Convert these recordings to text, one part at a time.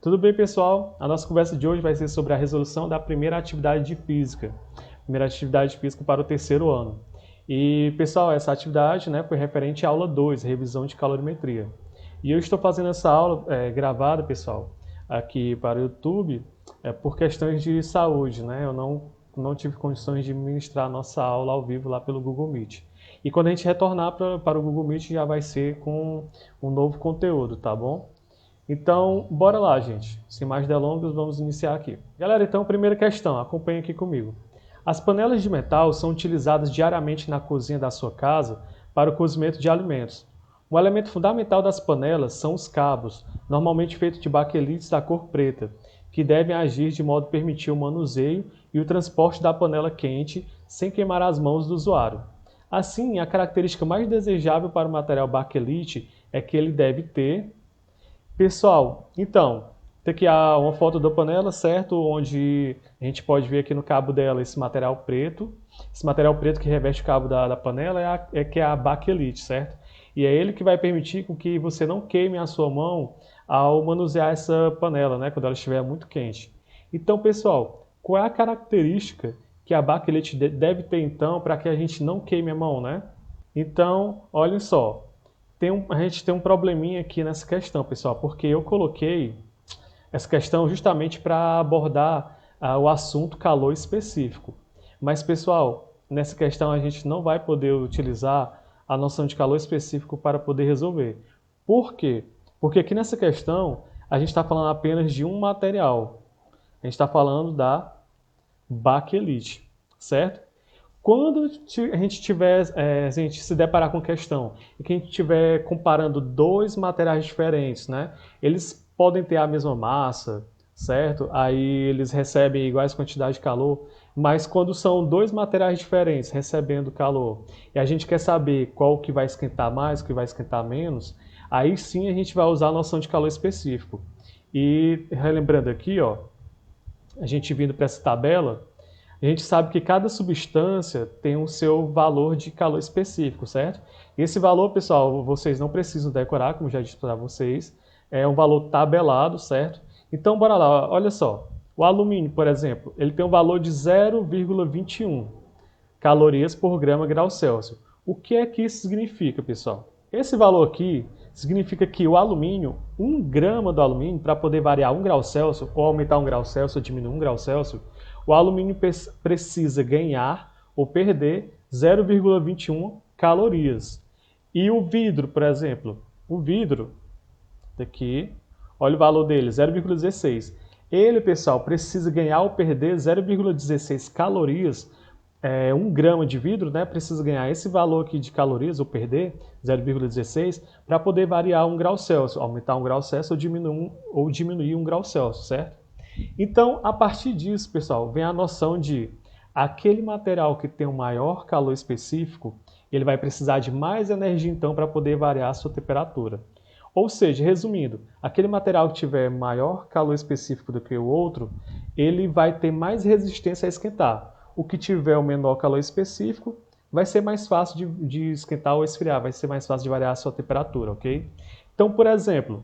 Tudo bem, pessoal? A nossa conversa de hoje vai ser sobre a resolução da primeira atividade de física. Primeira atividade de física para o terceiro ano. E, pessoal, essa atividade foi referente à aula 2, revisão de calorimetria. E eu estou fazendo essa aula gravada, pessoal, aqui para o YouTube, por questões de saúde, né? Eu não tive condições de ministrar a nossa aula ao vivo lá pelo Google Meet. E quando a gente retornar para o Google Meet já vai ser com um novo conteúdo, tá bom? Então, bora lá, gente. Sem mais delongas, vamos iniciar aqui. Galera, então, primeira questão, acompanhe aqui comigo. As panelas de metal são utilizadas diariamente na cozinha da sua casa para o cozimento de alimentos. O elemento fundamental das panelas são os cabos, normalmente feitos de baquelites da cor preta, que devem agir de modo a permitir o manuseio e o transporte da panela quente sem queimar as mãos do usuário. Assim, a característica mais desejável para o material baquelite é que ele deve ter... Pessoal, então, tem aqui uma foto da panela, certo? Onde a gente pode ver aqui no cabo dela esse material preto. Esse material preto que reveste o cabo da panela que é a baquelite, certo? E é ele que vai permitir com que você não queime a sua mão ao manusear essa panela, né? Quando ela estiver muito quente. Então, pessoal, qual é a característica que a baquelite deve ter, então, para que a gente não queime a mão, né? Então, olhem só. A gente tem um probleminha aqui nessa questão, pessoal, porque eu coloquei essa questão justamente para abordar o assunto calor específico. Mas, pessoal, nessa questão a gente não vai poder utilizar a noção de calor específico para poder resolver. Por quê? Porque aqui nessa questão a gente está falando apenas de um material. A gente está falando da baquelite, certo? Quando a gente se deparar com questão e que a gente estiver comparando dois materiais diferentes, né? Eles podem ter a mesma massa, certo? Aí eles recebem iguais quantidades de calor, mas quando são dois materiais diferentes recebendo calor e a gente quer saber qual que vai esquentar mais, o que vai esquentar menos, aí sim a gente vai usar a noção de calor específico. E relembrando aqui, ó, a gente vindo para essa tabela, a gente sabe que cada substância tem o seu valor de calor específico, certo? Esse valor, pessoal, vocês não precisam decorar, como já disse para vocês, é um valor tabelado, certo? Então, bora lá, olha só. O alumínio, por exemplo, ele tem um valor de 0,21 calorias por grau Celsius. O que é que isso significa, pessoal? Esse valor aqui significa que o alumínio, 1 grama do alumínio, para poder variar 1 grau Celsius, ou aumentar 1 grau Celsius, ou diminuir 1 grau Celsius, o alumínio precisa ganhar ou perder 0,21 calorias. E o vidro, por exemplo, o vidro, daqui, olha o valor dele, 0,16. Ele, pessoal, precisa ganhar ou perder 0,16 calorias. 1 grama de vidro, né, precisa ganhar esse valor aqui de calorias, ou perder 0,16, para poder variar 1 grau Celsius, aumentar 1 grau Celsius ou diminuir 1 grau Celsius, certo? Então, a partir disso, pessoal, vem a noção de aquele material que tem um maior calor específico, ele vai precisar de mais energia, então, para poder variar a sua temperatura. Ou seja, resumindo, aquele material que tiver maior calor específico do que o outro, ele vai ter mais resistência a esquentar. O que tiver o menor calor específico, vai ser mais fácil de esquentar ou esfriar, vai ser mais fácil de variar a sua temperatura, ok? Então, por exemplo,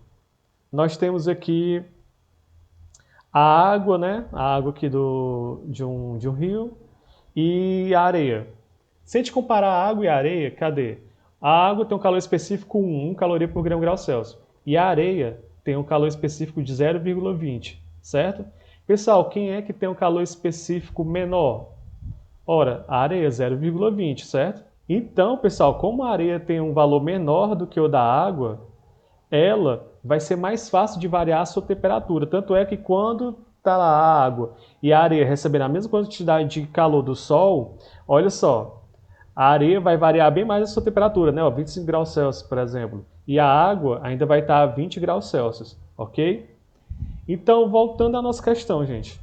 nós temos aqui a água, né? A água aqui de um rio e a areia. Se a gente comparar a água e a areia, cadê? A água tem um calor específico 1 caloria por grau Celsius. E a areia tem um calor específico de 0,20, certo? Pessoal, quem é que tem um calor específico menor? Ora, a areia 0,20, certo? Então, pessoal, como a areia tem um valor menor do que o da água, ela vai ser mais fácil de variar a sua temperatura. Tanto é que quando está lá a água e a areia recebendo a mesma quantidade de calor do Sol, olha só, a areia vai variar bem mais a sua temperatura, né? 25 graus Celsius, por exemplo. E a água ainda vai estar a 20 graus Celsius, ok? Então, voltando à nossa questão, gente.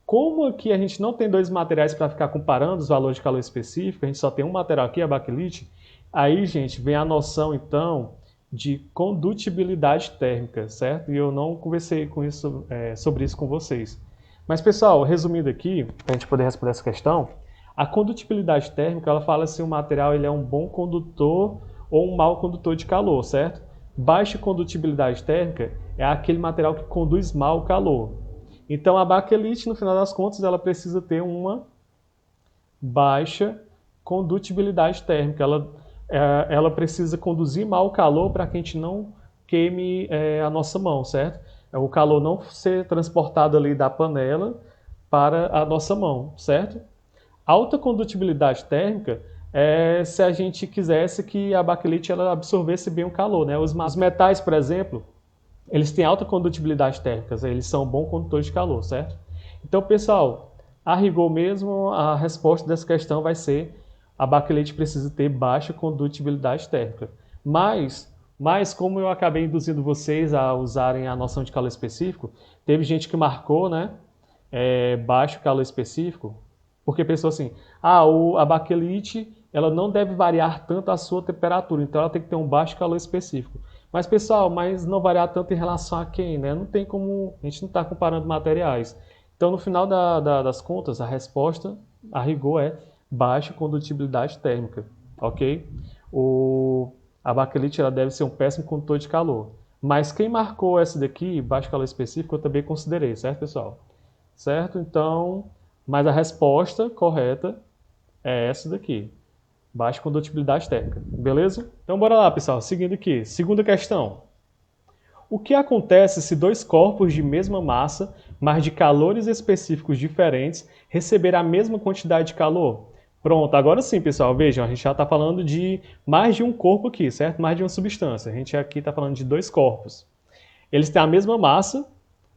Como aqui a gente não tem dois materiais para ficar comparando os valores de calor específico, a gente só tem um material aqui, a baquelite, aí, gente, vem a noção, então, de condutibilidade térmica, certo? E eu não conversei sobre isso com vocês. Mas, pessoal, resumindo aqui, para a gente poder responder essa questão, a condutibilidade térmica, ela fala se o material ele é um bom condutor ou um mau condutor de calor, certo? Baixa condutibilidade térmica é aquele material que conduz mal o calor. Então a baquelite, no final das contas, ela precisa ter uma baixa condutibilidade térmica. Ela precisa conduzir mal o calor para que a gente não queime a nossa mão, certo? O calor não ser transportado ali da panela para a nossa mão, certo? Alta condutibilidade térmica é se a gente quisesse que a baquelite ela absorvesse bem o calor, né? Os metais, por exemplo, eles têm alta condutibilidade térmica, eles são bons condutores de calor, certo? Então, pessoal, a rigor mesmo, a resposta dessa questão vai ser a baquelite precisa ter baixa condutibilidade térmica. Mas como eu acabei induzindo vocês a usarem a noção de calor específico, teve gente que marcou, né, baixo calor específico, porque pensou assim, a baquelite ela não deve variar tanto a sua temperatura, então ela tem que ter um baixo calor específico. Mas pessoal, mas não variar tanto em relação a quem, né? Não tem como, a gente não está comparando materiais. Então no final das contas, a resposta, a rigor, é baixa condutibilidade térmica, ok? A baquelite ela deve ser um péssimo condutor de calor. Mas quem marcou essa daqui, baixo calor específico, eu também considerei, certo pessoal? Certo? Então, mas a resposta correta é essa daqui. Baixa condutibilidade térmica. Beleza? Então bora lá, pessoal. Seguindo aqui. Segunda questão. O que acontece se dois corpos de mesma massa, mas de calores específicos diferentes, receberem a mesma quantidade de calor? Pronto, agora sim, pessoal. Vejam, a gente já está falando de mais de um corpo aqui, certo? Mais de uma substância. A gente aqui está falando de dois corpos. Eles têm a mesma massa,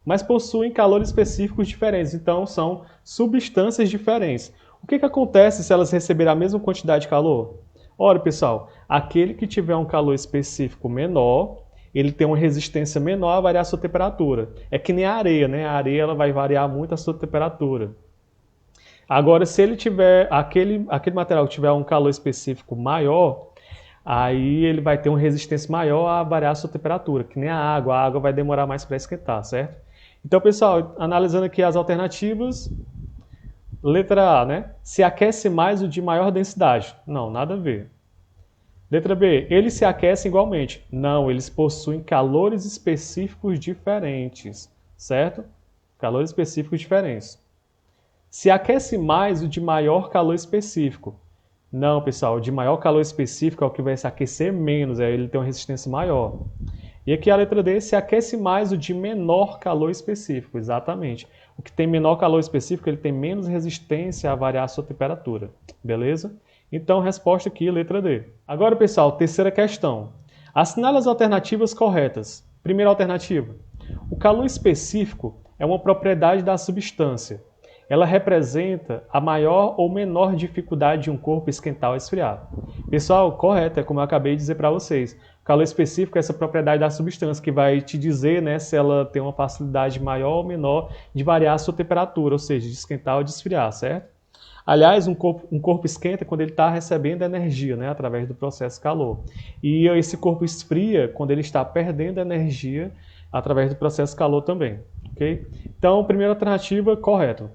mas possuem calores específicos diferentes. Então, são substâncias diferentes. O que acontece se elas receberem a mesma quantidade de calor? Ora, pessoal, aquele que tiver um calor específico menor, ele tem uma resistência menor a variar a sua temperatura. É que nem a areia, né? A areia ela vai variar muito a sua temperatura. Agora, se ele tiver aquele material que tiver um calor específico maior, aí ele vai ter uma resistência maior a variar a sua temperatura, que nem a água vai demorar mais para esquentar, certo? Então, pessoal, analisando aqui as alternativas, letra A, né? Se aquece mais o de maior densidade. Não, nada a ver. Letra B, eles se aquecem igualmente. Não, eles possuem calores específicos diferentes, certo? Calores específicos diferentes. Se aquece mais o de maior calor específico. Não, pessoal, o de maior calor específico é o que vai se aquecer menos, ele tem uma resistência maior. E aqui a letra D, se aquece mais o de menor calor específico, exatamente. O que tem menor calor específico, ele tem menos resistência a variar a sua temperatura, beleza? Então, resposta aqui, letra D. Agora, pessoal, terceira questão. Assinale as alternativas corretas. Primeira alternativa. O calor específico é uma propriedade da substância. Ela representa a maior ou menor dificuldade de um corpo esquentar ou esfriar. Pessoal, correto, é como eu acabei de dizer para vocês. O calor específico é essa propriedade da substância que vai te dizer, né, se ela tem uma facilidade maior ou menor de variar a sua temperatura, ou seja, de esquentar ou de esfriar, certo? Aliás, um corpo esquenta quando ele está recebendo energia, né, através do processo calor. E esse corpo esfria quando ele está perdendo energia através do processo calor também. Ok? Então, primeira alternativa, correto.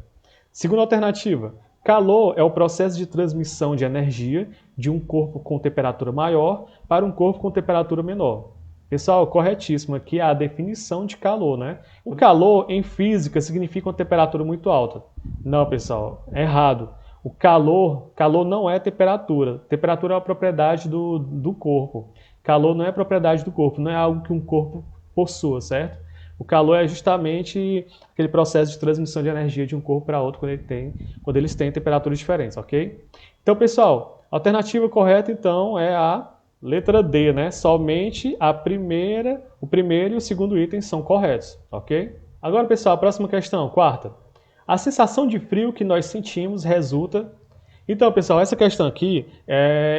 Segunda alternativa, calor é o processo de transmissão de energia de um corpo com temperatura maior para um corpo com temperatura menor. Pessoal, corretíssimo, aqui é a definição de calor, né? O calor em física significa uma temperatura muito alta. Não, pessoal, é errado. O calor não é temperatura. Temperatura é uma propriedade do corpo. Calor não é propriedade do corpo, não é algo que um corpo possua, certo? O calor é justamente aquele processo de transmissão de energia de um corpo para outro quando eles têm temperaturas diferentes, ok? Então, pessoal, a alternativa correta, então, é a letra D, né? Somente o primeiro e o segundo item são corretos, ok? Agora, pessoal, a próxima questão, quarta. A sensação de frio que nós sentimos resulta... Então, pessoal, essa questão aqui,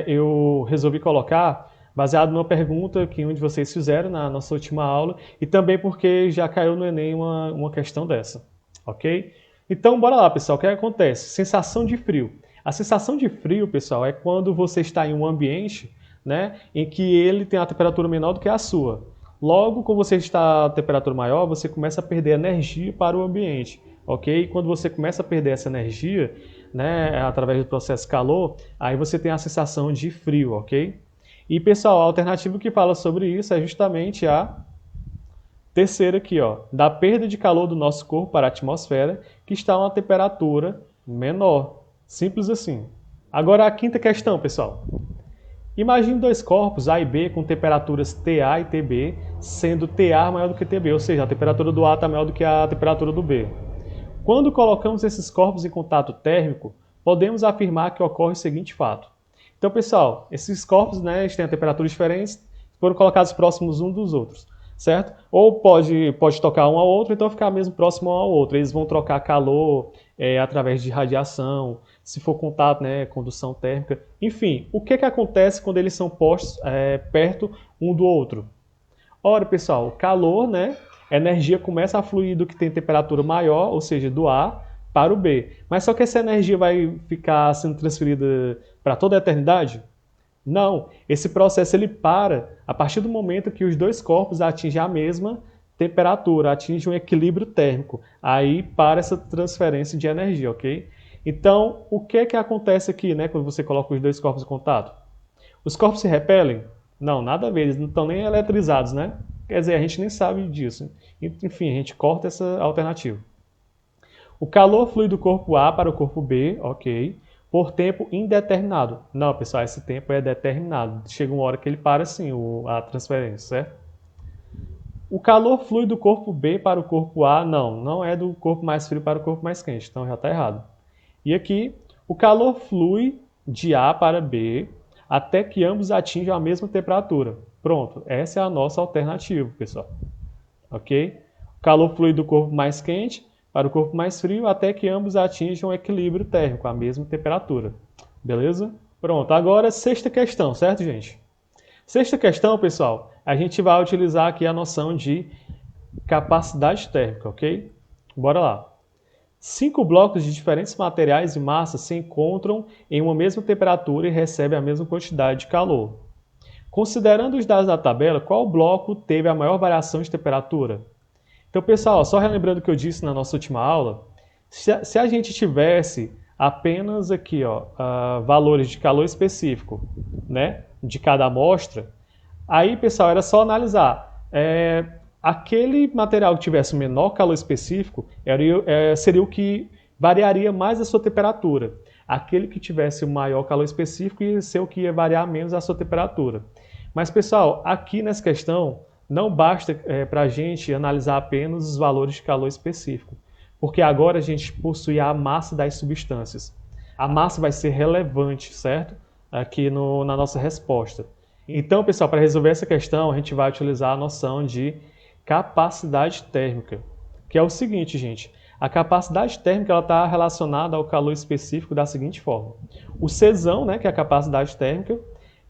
eu resolvi colocar baseado numa pergunta que um de vocês fizeram na nossa última aula e também porque já caiu no Enem uma questão dessa, ok? Então, bora lá, pessoal, o que acontece? Sensação de frio. A sensação de frio, pessoal, é quando você está em um ambiente, né, em que ele tem a temperatura menor do que a sua. Logo, quando você está a temperatura maior, você começa a perder energia para o ambiente, ok? E quando você começa a perder essa energia, né, através do processo calor, aí você tem a sensação de frio, ok? E, pessoal, a alternativa que fala sobre isso é justamente a terceira aqui, ó, da perda de calor do nosso corpo para a atmosfera, que está a uma temperatura menor. Simples assim. Agora a quinta questão, pessoal. Imagine dois corpos, A e B, com temperaturas TA e TB, sendo TA maior do que TB, ou seja, a temperatura do A está maior do que a temperatura do B. Quando colocamos esses corpos em contato térmico, podemos afirmar que ocorre o seguinte fato. Então, pessoal, esses corpos, né, eles têm temperaturas diferentes, foram colocados próximos uns dos outros, certo? Ou pode tocar um ao outro, então ficar mesmo próximo um ao outro. Eles vão trocar calor através de radiação, se for contato, né, condução térmica. Enfim, o que acontece quando eles são postos perto um do outro? Ora, pessoal, o calor, né, a energia começa a fluir do que tem temperatura maior, ou seja, do A para o B. Mas só que essa energia vai ficar sendo transferida para toda a eternidade? Não. Esse processo ele para a partir do momento que os dois corpos atingem a mesma temperatura, atingem um equilíbrio térmico. Aí para essa transferência de energia, ok? Então, o que acontece aqui, né, quando você coloca os dois corpos em contato? Os corpos se repelem? Não, nada a ver, eles não estão nem eletrizados, né? Quer dizer, a gente nem sabe disso. Enfim, a gente corta essa alternativa. O calor flui do corpo A para o corpo B, ok, por tempo indeterminado. Não, pessoal, esse tempo é determinado. Chega uma hora que ele para, sim, a transferência, certo? O calor flui do corpo B para o corpo A? Não é do corpo mais frio para o corpo mais quente, então já está errado. E aqui, o calor flui de A para B até que ambos atinjam a mesma temperatura. Pronto, essa é a nossa alternativa, pessoal. Ok? O calor flui do corpo mais quente para o corpo mais frio até que ambos atinjam o equilíbrio térmico, a mesma temperatura. Beleza? Pronto, agora sexta questão, certo, gente? Sexta questão, pessoal, a gente vai utilizar aqui a noção de capacidade térmica, ok? Bora lá. 5 blocos de diferentes materiais e massas se encontram em uma mesma temperatura e recebem a mesma quantidade de calor. Considerando os dados da tabela, qual bloco teve a maior variação de temperatura? Então, pessoal, só relembrando o que eu disse na nossa última aula, se a gente tivesse apenas aqui, ó, valores de calor específico, né, de cada amostra, aí, pessoal, era só analisar. Aquele material que tivesse o menor calor específico seria o que variaria mais a sua temperatura. Aquele que tivesse o maior calor específico ia ser o que ia variar menos a sua temperatura. Mas, pessoal, aqui nessa questão, não basta para a gente analisar apenas os valores de calor específico, porque agora a gente possui a massa das substâncias. A massa vai ser relevante, certo? Aqui na nossa resposta. Então, pessoal, para resolver essa questão, a gente vai utilizar a noção de capacidade térmica, que é o seguinte, gente. A capacidade térmica está relacionada ao calor específico da seguinte forma. O Czão, né, que é a capacidade térmica,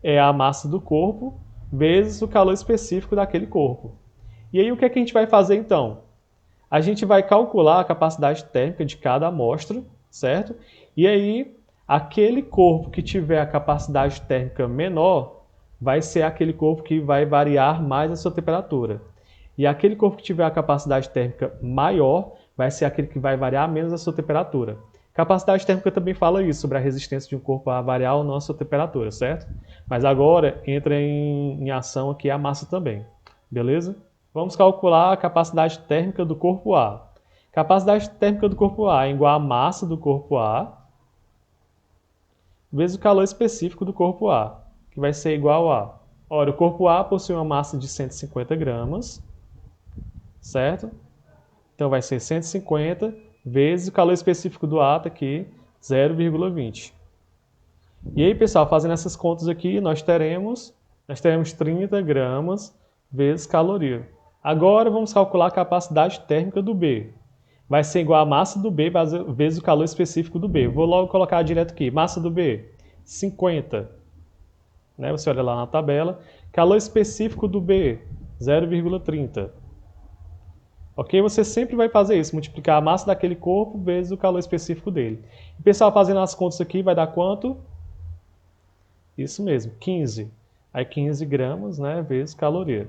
é a massa do corpo vezes o calor específico daquele corpo. E aí o que a gente vai fazer então? A gente vai calcular a capacidade térmica de cada amostra, certo? E aí aquele corpo que tiver a capacidade térmica menor vai ser aquele corpo que vai variar mais a sua temperatura. E aquele corpo que tiver a capacidade térmica maior vai ser aquele que vai variar menos a sua temperatura. Capacidade térmica também fala isso, sobre a resistência de um corpo a variar ou não a sua temperatura, certo? Mas agora entra em ação aqui a massa também, beleza? Vamos calcular a capacidade térmica do corpo A. Capacidade térmica do corpo A é igual à massa do corpo A vezes o calor específico do corpo A, que vai ser igual a... Ora, o corpo A possui uma massa de 150 gramas, certo? Então vai ser 150 vezes o calor específico do A, tá aqui, 0,20. E aí, pessoal, fazendo essas contas aqui, nós teremos 30 gramas vezes caloria. Agora vamos calcular a capacidade térmica do B. Vai ser igual a massa do B vezes o calor específico do B. Vou logo colocar direto aqui. Massa do B, 50. Né? Você olha lá na tabela. Calor específico do B, 0,30. Ok? Você sempre vai fazer isso, multiplicar a massa daquele corpo vezes o calor específico dele. E, pessoal, fazendo as contas aqui, vai dar quanto? Isso mesmo, 15. Aí 15 gramas, né, vezes caloria.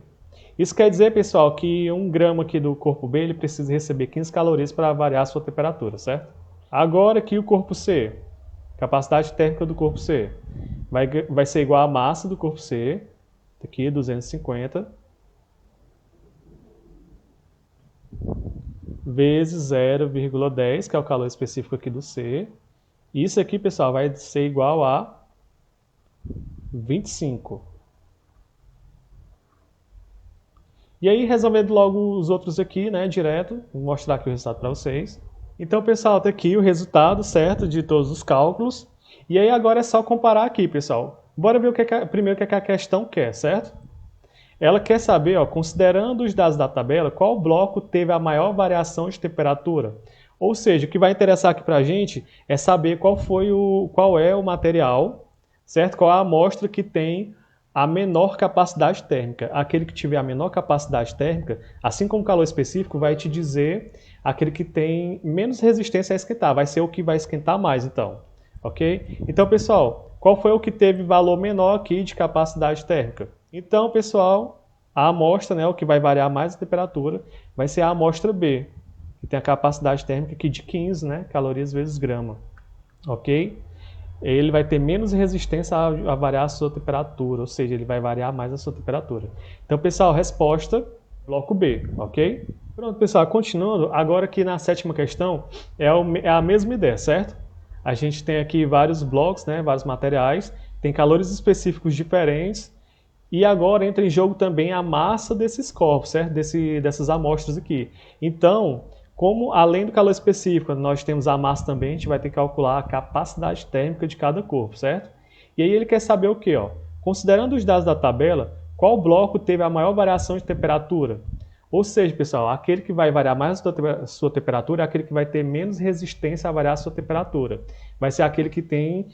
Isso quer dizer, pessoal, que 1 grama aqui do corpo B ele precisa receber 15 calorias para variar a sua temperatura, certo? Agora aqui o corpo C, capacidade térmica do corpo C. vai ser igual a massa do corpo C, aqui 250, vezes 0,10, que é o calor específico aqui do C. Isso aqui, pessoal, vai ser igual a 25. E aí, resolvendo logo os outros aqui, né, direto, vou mostrar aqui o resultado para vocês. Então, pessoal, tá aqui o resultado, certo, de todos os cálculos. E aí, agora é só comparar aqui, pessoal. Bora ver primeiro o que a questão quer, certo? Ela quer saber, ó, considerando os dados da tabela, qual bloco teve a maior variação de temperatura. Ou seja, o que vai interessar aqui para a gente é saber qual é o material, certo? Qual a amostra que tem a menor capacidade térmica. Aquele que tiver a menor capacidade térmica, assim como o calor específico, vai te dizer aquele que tem menos resistência a esquentar. Vai ser o que vai esquentar mais, então. Ok? Então, pessoal, qual foi o que teve valor menor aqui de capacidade térmica? Então, pessoal, a amostra, né, o que vai variar mais a temperatura, vai ser a amostra B, que tem a capacidade térmica aqui de 15, né, calorias vezes grama. Ok? Ele vai ter menos resistência a variar a sua temperatura, ou seja, ele vai variar mais a sua temperatura. Então, pessoal, resposta, bloco B, ok? Pronto, pessoal, continuando, agora aqui na sétima questão, é a mesma ideia, certo? A gente tem aqui vários blocos, né, vários materiais, tem calores específicos diferentes, e agora entra em jogo também a massa desses corpos, certo? Dessas amostras aqui. Então, como além do calor específico, nós temos a massa também, a gente vai ter que calcular a capacidade térmica de cada corpo, certo? E aí ele quer saber o quê? Ó? Considerando os dados da tabela, qual bloco teve a maior variação de temperatura? Ou seja, pessoal, aquele que vai variar mais a sua temperatura é aquele que vai ter menos resistência a variar a sua temperatura. Vai ser aquele que tem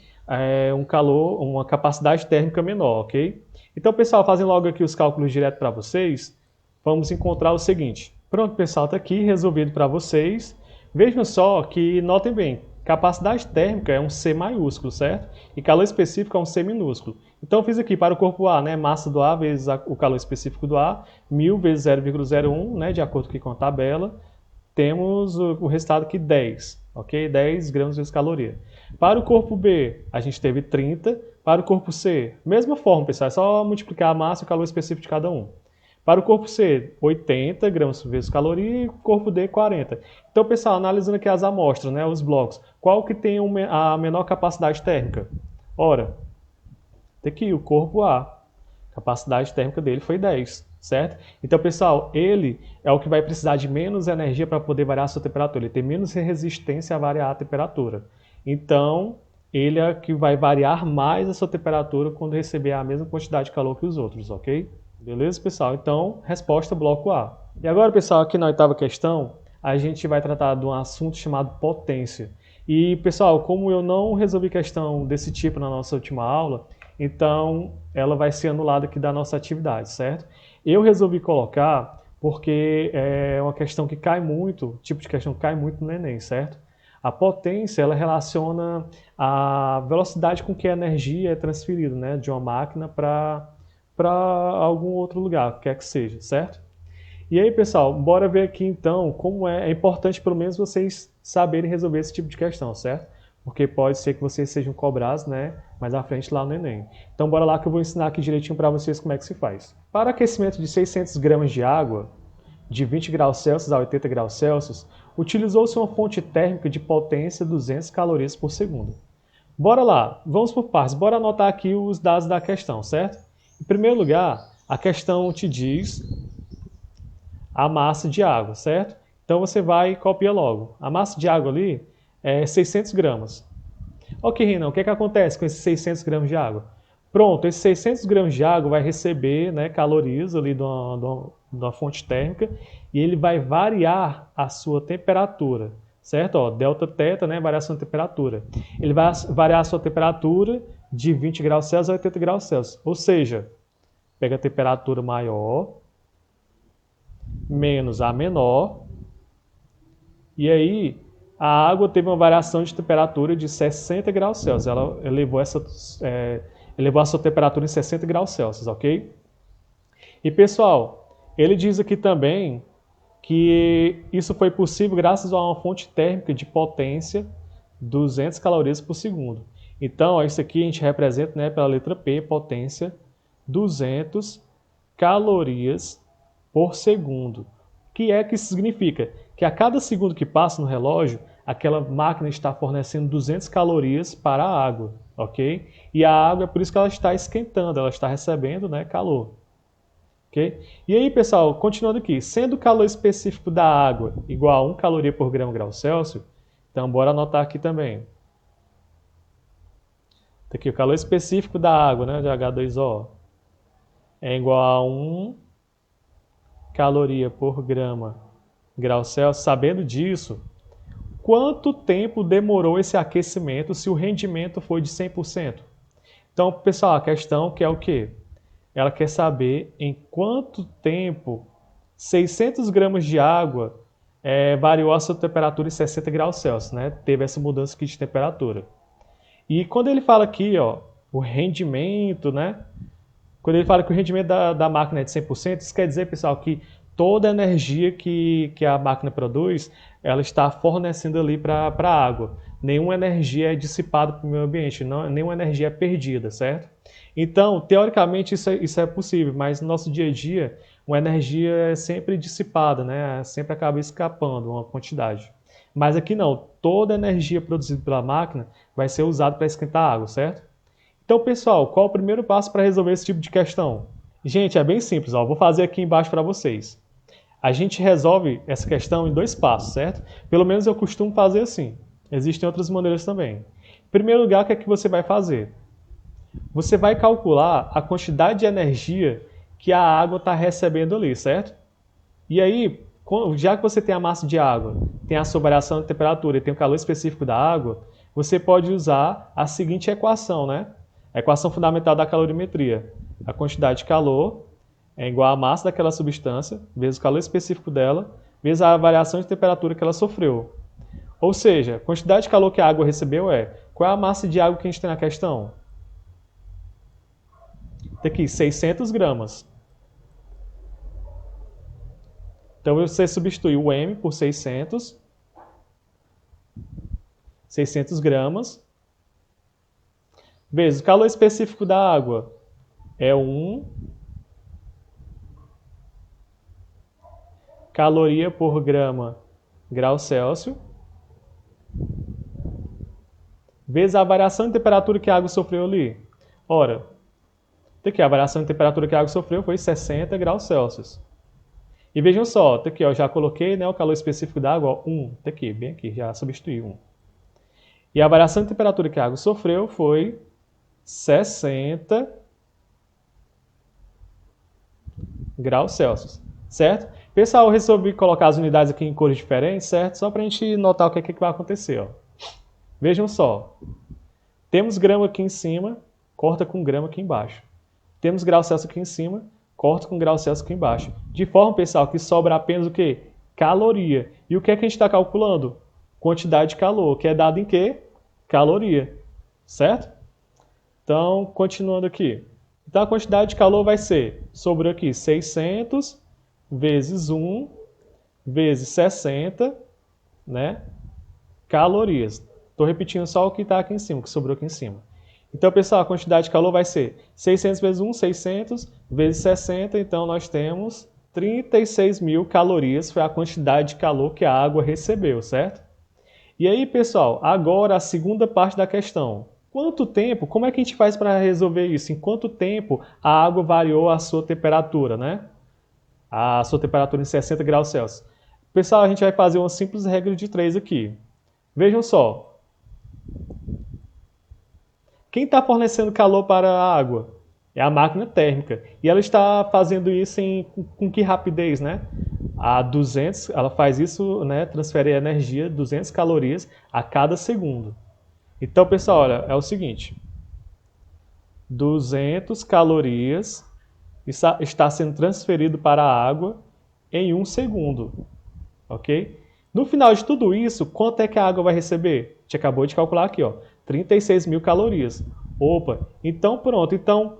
uma capacidade térmica menor, ok? Então, pessoal, fazendo logo aqui os cálculos direto para vocês, vamos encontrar o seguinte. Pronto, pessoal, está aqui resolvido para vocês. Vejam só que, notem bem, capacidade térmica é um C maiúsculo, certo? E calor específico é um C minúsculo. Então, eu fiz aqui para o corpo A, né, massa do A vezes o calor específico do A, 1000 vezes 0,01, né, de acordo com a tabela, temos o resultado aqui 10, ok? 10 gramas vezes caloria. Para o corpo B, a gente teve 30. Para o corpo C, mesma forma, pessoal, é só multiplicar a massa e o calor específico de cada um. Para o corpo C, 80 gramas vezes caloria e o corpo D, 40. Então, pessoal, analisando aqui as amostras, né, os blocos, qual que tem a menor capacidade térmica? Ora, tem aqui o corpo A, a capacidade térmica dele foi 10, certo? Então, pessoal, ele é o que vai precisar de menos energia para poder variar a sua temperatura, ele tem menos resistência a variar a temperatura. Então, ele é o que vai variar mais a sua temperatura quando receber a mesma quantidade de calor que os outros, ok? Beleza, pessoal? Então, resposta bloco A. E agora, pessoal, aqui na oitava questão, a gente vai tratar de um assunto chamado potência. E, pessoal, como eu não resolvi questão desse tipo na nossa última aula, então ela vai ser anulada aqui da nossa atividade, certo? Eu resolvi colocar porque é uma questão que cai muito, tipo de questão que cai muito no Enem, certo? A potência, ela relaciona a velocidade com que a energia é transferida, né, de uma máquina para algum outro lugar, quer que seja, certo? E aí, pessoal, bora ver aqui então como é importante pelo menos vocês saberem resolver esse tipo de questão, certo? Porque pode ser que vocês sejam cobrados, né, mais à frente lá no Enem. Então bora lá que eu vou ensinar aqui direitinho para vocês como é que se faz. Para aquecimento de 600 gramas de água, de 20 graus Celsius a 80 graus Celsius, utilizou-se uma fonte térmica de potência 200 calorias por segundo. Bora lá, vamos por partes, bora anotar aqui os dados da questão, certo? Em primeiro lugar, a questão te diz a massa de água, certo? Então você vai e copia logo. A massa de água ali é 600 gramas. Ok, Renan, o que acontece com esses 600 gramas de água? Pronto, esses 600 gramas de água vai receber, né, calorias ali de uma fonte térmica e ele vai variar a sua temperatura, certo? Ó, delta teta, né, variação de temperatura. Ele vai variar a sua temperatura de 20 graus Celsius a 80 graus Celsius. Ou seja, pega a temperatura maior menos a menor e aí a água teve uma variação de temperatura de 60 graus Celsius. Ela elevou a sua temperatura em 60 graus Celsius, ok? E pessoal, ele diz aqui também que isso foi possível graças a uma fonte térmica de potência 200 calorias por segundo. Então, ó, isso aqui a gente representa, né, pela letra P, potência, 200 calorias por segundo. O que é que isso significa? Que a cada segundo que passa no relógio, aquela máquina está fornecendo 200 calorias para a água, ok? E a água é por isso que ela está esquentando, ela está recebendo, né, calor. Okay? E aí, pessoal, continuando aqui, sendo o calor específico da água igual a 1 caloria por grau Celsius, então bora anotar aqui também. Tá aqui, o calor específico da água, né, de H2O, é igual a 1 caloria por grau Celsius. Sabendo disso, quanto tempo demorou esse aquecimento se o rendimento foi de 100%? Então, pessoal, a questão que é o quê? Ela quer saber em quanto tempo 600 gramas de água variou a sua temperatura em 60 graus Celsius, né? Teve essa mudança aqui de temperatura. E quando ele fala aqui, ó, o rendimento, né? Quando ele fala que o rendimento da máquina é de 100%, isso quer dizer, pessoal, que toda a energia que a máquina produz, ela está fornecendo ali para a água. Nenhuma energia é dissipada para o meio ambiente, nenhuma energia é perdida, certo? Então, teoricamente, isso é possível, mas no nosso dia a dia, uma energia é sempre dissipada, né? Sempre acaba escapando uma quantidade. Mas aqui não, toda a energia produzida pela máquina vai ser usada para esquentar a água, certo? Então, pessoal, qual o primeiro passo para resolver esse tipo de questão? Gente, é bem simples, ó, vou fazer aqui embaixo para vocês. A gente resolve essa questão em 2 passos, certo? Pelo menos eu costumo fazer assim. Existem outras maneiras também. Em primeiro lugar, o que é que você vai fazer? Você vai calcular a quantidade de energia que a água está recebendo ali, certo? E aí, já que você tem a massa de água, tem a sua variação de temperatura e tem o calor específico da água, você pode usar a seguinte equação, né? A equação fundamental da calorimetria. A quantidade de calor é igual à massa daquela substância, vezes o calor específico dela, vezes a variação de temperatura que ela sofreu. Ou seja, a quantidade de calor que a água recebeu qual é a massa de água que a gente tem na questão? Tem aqui, 600 gramas. Então você substitui o M por 600 gramas, vezes o calor específico da água é 1 caloria por grau Celsius, vezes a variação de temperatura que a água sofreu ali. Ora, aqui, a variação de temperatura que a água sofreu foi 60 graus Celsius. E vejam só, aqui, ó, já coloquei, né, o calor específico da água, 1, aqui, bem aqui, já substituí 1. E a variação de temperatura que a água sofreu foi 60 graus Celsius, certo? Pessoal, eu resolvi colocar as unidades aqui em cores diferentes, certo? Só para a gente notar o que vai acontecer, ó. Vejam só, temos grama aqui em cima, corta com grama aqui embaixo. Temos grau Celsius aqui em cima, corta com grau Celsius aqui embaixo. De forma, pessoal, que sobra apenas o quê? Caloria. E o que é que a gente está calculando? Quantidade de calor, que é dado em quê? Caloria, certo? Então, continuando aqui. Então, a quantidade de calor vai ser, sobrou aqui, 600 vezes 1 vezes 60, né? Calorias. Estou repetindo só o que está aqui em cima, o que sobrou aqui em cima. Então, pessoal, a quantidade de calor vai ser 600 vezes 1, 600 vezes 60. Então, nós temos 36 mil calorias. Foi a quantidade de calor que a água recebeu, certo? E aí, pessoal, agora a segunda parte da questão. Quanto tempo, como é que a gente faz para resolver isso? Em quanto tempo a água variou a sua temperatura, né? A sua temperatura em 60 graus Celsius. Pessoal, a gente vai fazer uma simples regra de 3 aqui. Vejam só. Quem está fornecendo calor para a água? É a máquina térmica. E ela está fazendo isso com que rapidez, né? A 200, ela faz isso, né? Transfere energia, 200 calorias a cada segundo. Então, pessoal, olha, é o seguinte. 200 calorias está sendo transferido para a água em 1 segundo. Ok? No final de tudo isso, quanto é que a água vai receber? A gente acabou de calcular aqui, ó, 36 mil calorias. Opa, então pronto. Então,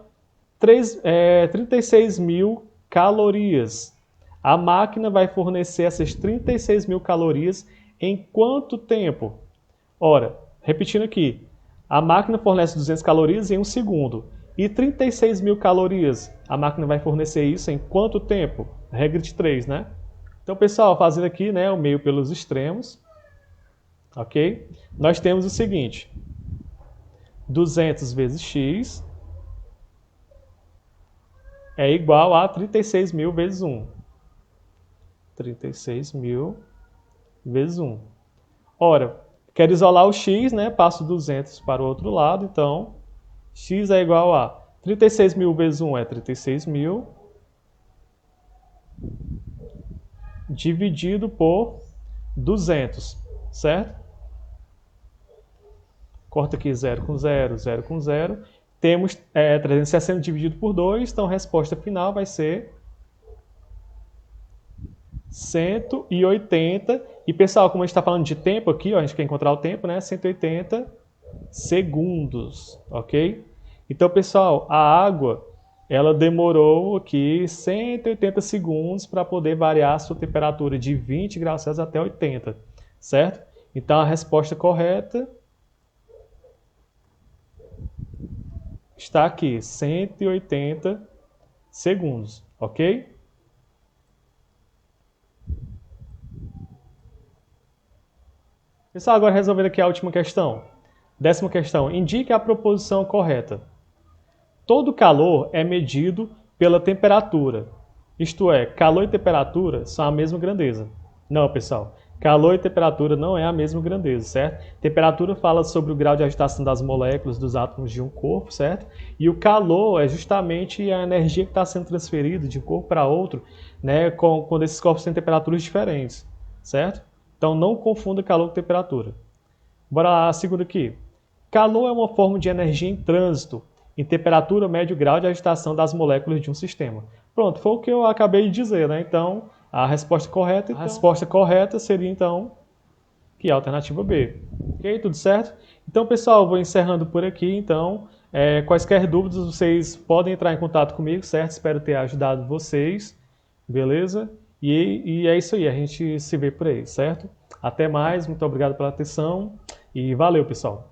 36 mil calorias. A máquina vai fornecer essas 36 mil calorias em quanto tempo? Ora, repetindo aqui, A máquina fornece 200 calorias em 1 segundo. E 36 mil calorias, a máquina vai fornecer isso em quanto tempo? Regra de 3, né? Então, pessoal, fazendo aqui, né, o meio pelos extremos, ok? Nós temos o seguinte, 200 vezes x é igual a 36 mil vezes 1. 36 mil vezes 1. Ora, quero isolar o x, né? Passo 200 para o outro lado, então x é igual a 36 mil vezes 1 é 36 mil, dividido por 200, certo? Corta aqui 0 com 0, 0 com 0. Temos 360 dividido por 2, então a resposta final vai ser 180. E pessoal, como a gente está falando de tempo aqui, ó, a gente quer encontrar o tempo, né? 180 segundos, ok? Então, pessoal, a água, ela demorou aqui 180 segundos para poder variar a sua temperatura de 20 graus Celsius até 80, certo? Então, a resposta correta está aqui, 180 segundos, ok? Pessoal, agora resolvendo aqui a última questão. 10ª questão, indique a proposição correta. Todo calor é medido pela temperatura. Isto é, calor e temperatura são a mesma grandeza. Não, pessoal. Calor e temperatura não é a mesma grandeza, certo? Temperatura fala sobre o grau de agitação das moléculas dos átomos de um corpo, certo? E o calor é justamente a energia que está sendo transferida de um corpo para outro, né, quando esses corpos têm temperaturas diferentes, certo? Então não confunda calor com temperatura. Bora lá, a segunda aqui. Calor é uma forma de energia em trânsito, em temperatura, médio grau de agitação das moléculas de um sistema. Pronto, foi o que eu acabei de dizer, né? Então, a resposta correta seria, então, que é a alternativa B. Ok? Tudo certo? Então, pessoal, eu vou encerrando por aqui. Então, quaisquer dúvidas, vocês podem entrar em contato comigo, certo? Espero ter ajudado vocês, beleza? E é isso aí, a gente se vê por aí, certo? Até mais, muito obrigado pela atenção e valeu, pessoal!